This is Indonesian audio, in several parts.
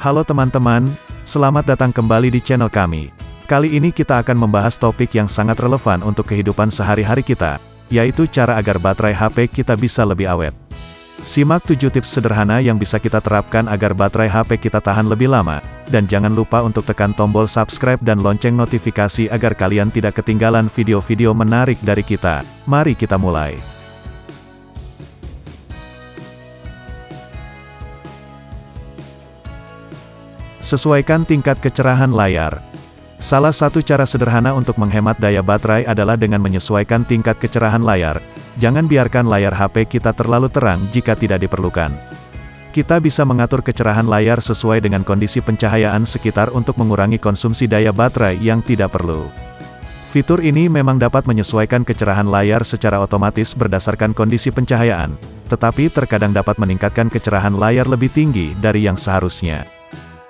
Halo teman-teman, selamat datang kembali di channel kami. Kali ini kita akan membahas topik yang sangat relevan untuk kehidupan sehari-hari kita, yaitu cara agar baterai HP kita bisa lebih awet. Simak 7 tips sederhana yang bisa kita terapkan agar baterai HP kita tahan lebih lama, dan jangan lupa untuk tekan tombol subscribe dan lonceng notifikasi agar kalian tidak ketinggalan video-video menarik dari kita. Mari kita mulai. Sesuaikan tingkat kecerahan layar. Salah satu cara sederhana untuk menghemat daya baterai adalah dengan menyesuaikan tingkat kecerahan layar. Jangan biarkan layar HP kita terlalu terang jika tidak diperlukan. Kita bisa mengatur kecerahan layar sesuai dengan kondisi pencahayaan sekitar untuk mengurangi konsumsi daya baterai yang tidak perlu. Fitur ini memang dapat menyesuaikan kecerahan layar secara otomatis berdasarkan kondisi pencahayaan, tetapi terkadang dapat meningkatkan kecerahan layar lebih tinggi dari yang seharusnya.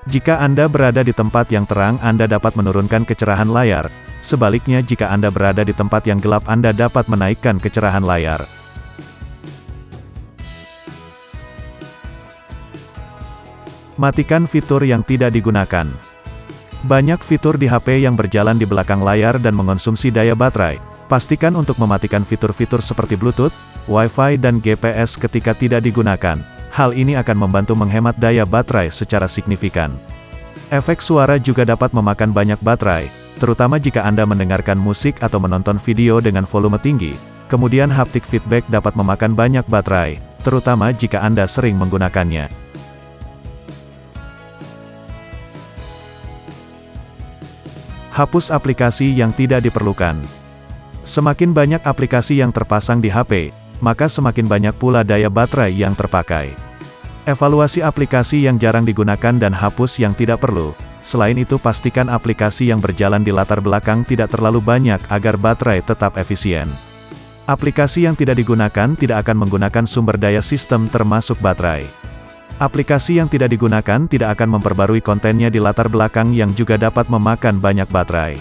Jika Anda berada di tempat yang terang, Anda dapat menurunkan kecerahan layar. Sebaliknya, jika Anda berada di tempat yang gelap, Anda dapat menaikkan kecerahan layar. Matikan fitur yang tidak digunakan. Banyak fitur di HP yang berjalan di belakang layar dan mengonsumsi daya baterai. Pastikan untuk mematikan fitur-fitur seperti Bluetooth, Wi-Fi dan GPS ketika tidak digunakan. Hal ini akan membantu menghemat daya baterai secara signifikan. Efek suara juga dapat memakan banyak baterai, terutama jika Anda mendengarkan musik atau menonton video dengan volume tinggi. Kemudian haptic feedback dapat memakan banyak baterai, terutama jika Anda sering menggunakannya. Hapus aplikasi yang tidak diperlukan. Semakin banyak aplikasi yang terpasang di HP, maka semakin banyak pula daya baterai yang terpakai. Evaluasi aplikasi yang jarang digunakan dan hapus yang tidak perlu. Selain itu, pastikan aplikasi yang berjalan di latar belakang tidak terlalu banyak agar baterai tetap efisien. Aplikasi yang tidak digunakan tidak akan menggunakan sumber daya sistem termasuk baterai. Aplikasi yang tidak digunakan tidak akan memperbarui kontennya di latar belakang yang juga dapat memakan banyak baterai.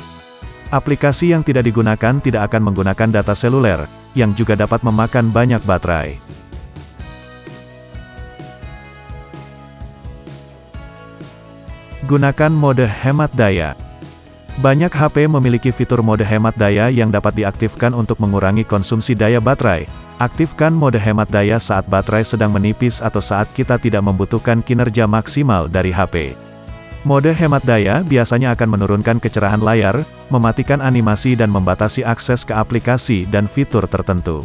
Aplikasi yang tidak digunakan tidak akan menggunakan data seluler, yang juga dapat memakan banyak baterai. Gunakan mode hemat daya. Banyak HP memiliki fitur mode hemat daya yang dapat diaktifkan untuk mengurangi konsumsi daya baterai. Aktifkan mode hemat daya saat baterai sedang menipis atau saat kita tidak membutuhkan kinerja maksimal dari HP. Mode hemat daya biasanya akan menurunkan kecerahan layar, mematikan animasi dan membatasi akses ke aplikasi dan fitur tertentu.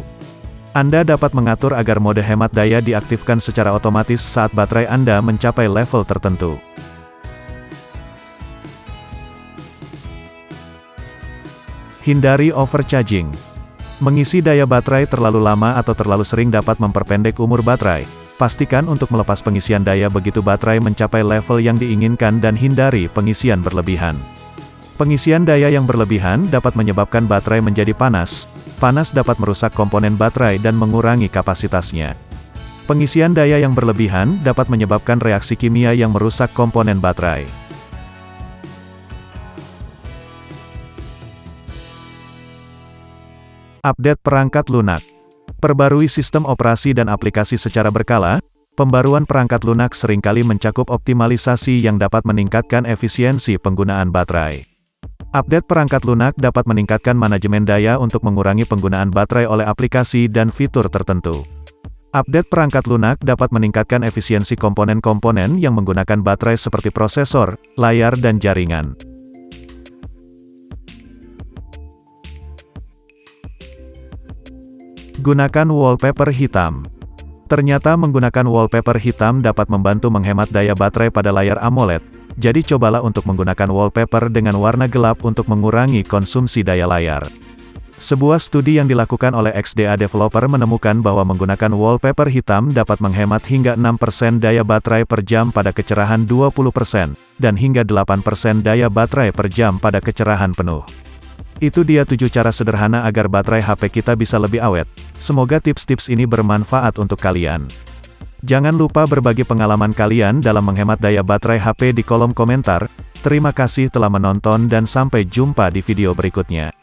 Anda dapat mengatur agar mode hemat daya diaktifkan secara otomatis saat baterai Anda mencapai level tertentu. Hindari overcharging. Mengisi daya baterai terlalu lama atau terlalu sering dapat memperpendek umur baterai. Pastikan untuk melepas pengisian daya begitu baterai mencapai level yang diinginkan dan hindari pengisian berlebihan. Pengisian daya yang berlebihan dapat menyebabkan baterai menjadi panas. Panas dapat merusak komponen baterai dan mengurangi kapasitasnya. Pengisian daya yang berlebihan dapat menyebabkan reaksi kimia yang merusak komponen baterai. Update perangkat lunak. Perbarui sistem operasi dan aplikasi secara berkala. Pembaruan perangkat lunak seringkali mencakup optimalisasi yang dapat meningkatkan efisiensi penggunaan baterai. Update perangkat lunak dapat meningkatkan manajemen daya untuk mengurangi penggunaan baterai oleh aplikasi dan fitur tertentu. Update perangkat lunak dapat meningkatkan efisiensi komponen-komponen yang menggunakan baterai seperti prosesor, layar dan jaringan. Gunakan wallpaper hitam. Ternyata menggunakan wallpaper hitam dapat membantu menghemat daya baterai pada layar AMOLED, jadi cobalah untuk menggunakan wallpaper dengan warna gelap untuk mengurangi konsumsi daya layar. Sebuah studi yang dilakukan oleh XDA Developer menemukan bahwa menggunakan wallpaper hitam dapat menghemat hingga 6% daya baterai per jam pada kecerahan 20%, dan hingga 8% daya baterai per jam pada kecerahan penuh. Itu dia 7 cara sederhana agar baterai HP kita bisa lebih awet. Semoga tips-tips ini bermanfaat untuk kalian. Jangan lupa berbagi pengalaman kalian dalam menghemat daya baterai HP di kolom komentar. Terima kasih telah menonton dan sampai jumpa di video berikutnya.